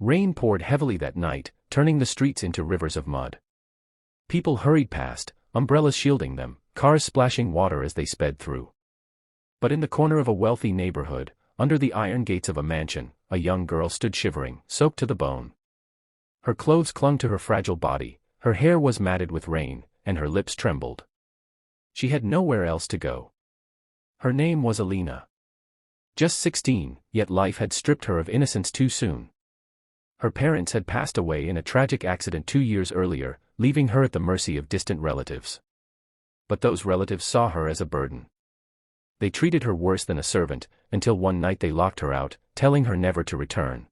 Rain poured heavily that night, turning the streets into rivers of mud. People hurried past, umbrellas shielding them, cars splashing water as they sped through. But in the corner of a wealthy neighborhood, under the iron gates of a mansion, a young girl stood shivering, soaked to the bone. Her clothes clung to her fragile body, her hair was matted with rain, and her lips trembled. She had nowhere else to go. Her name was Alina. Just 16, yet life had stripped her of innocence too soon. Her parents had passed away in a tragic accident 2 years earlier, leaving her at the mercy of distant relatives. But those relatives saw her as a burden. They treated her worse than a servant, until one night they locked her out, telling her never to return.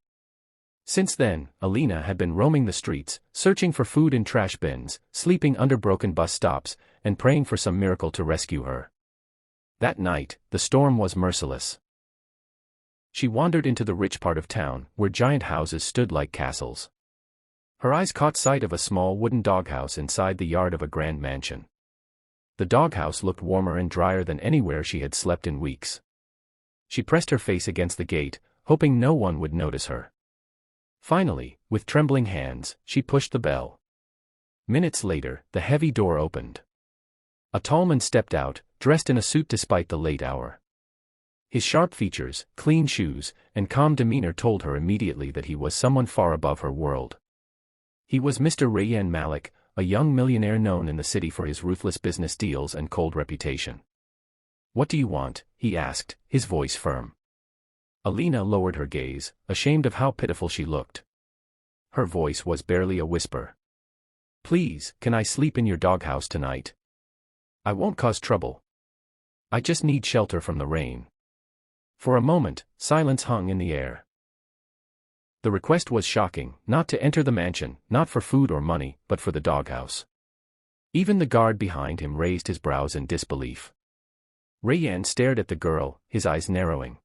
Since then, Alina had been roaming the streets, searching for food in trash bins, sleeping under broken bus stops, and praying for some miracle to rescue her. That night, the storm was merciless. She wandered into the rich part of town, where giant houses stood like castles. Her eyes caught sight of a small wooden doghouse inside the yard of a grand mansion. The doghouse looked warmer and drier than anywhere she had slept in weeks. She pressed her face against the gate, hoping no one would notice her. Finally, with trembling hands, she pushed the bell. Minutes later, the heavy door opened. A tall man stepped out, dressed in a suit despite the late hour. His sharp features, clean shoes, and calm demeanor told her immediately that he was someone far above her world. He was Mr. Rayyan Malik, a young millionaire known in the city for his ruthless business deals and cold reputation. "What do you want?" he asked, his voice firm. Alina lowered her gaze, ashamed of how pitiful she looked. Her voice was barely a whisper. "Please, can I sleep in your doghouse tonight? I won't cause trouble. I just need shelter from the rain." For a moment, silence hung in the air. The request was shocking, not to enter the mansion, not for food or money, but for the doghouse. Even the guard behind him raised his brows in disbelief. Rayyan stared at the girl, his eyes narrowing.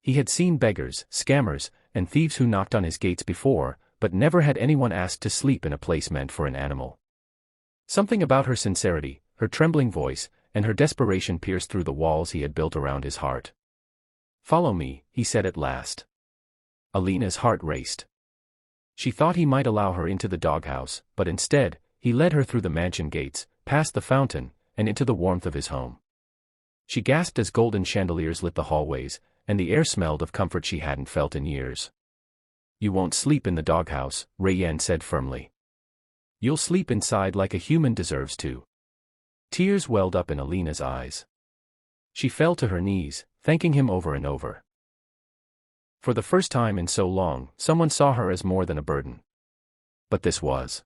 He had seen beggars, scammers, and thieves who knocked on his gates before, but never had anyone asked to sleep in a place meant for an animal. Something about her sincerity, her trembling voice, and her desperation pierced through the walls he had built around his heart. "Follow me," he said at last. Alina's heart raced. She thought he might allow her into the doghouse, but instead, he led her through the mansion gates, past the fountain, and into the warmth of his home. She gasped as golden chandeliers lit the hallways, and the air smelled of comfort she hadn't felt in years. "You won't sleep in the doghouse," Rayyan said firmly. "You'll sleep inside like a human deserves to." Tears welled up in Alina's eyes. She fell to her knees, thanking him over and over. For the first time in so long, someone saw her as more than a burden. But this was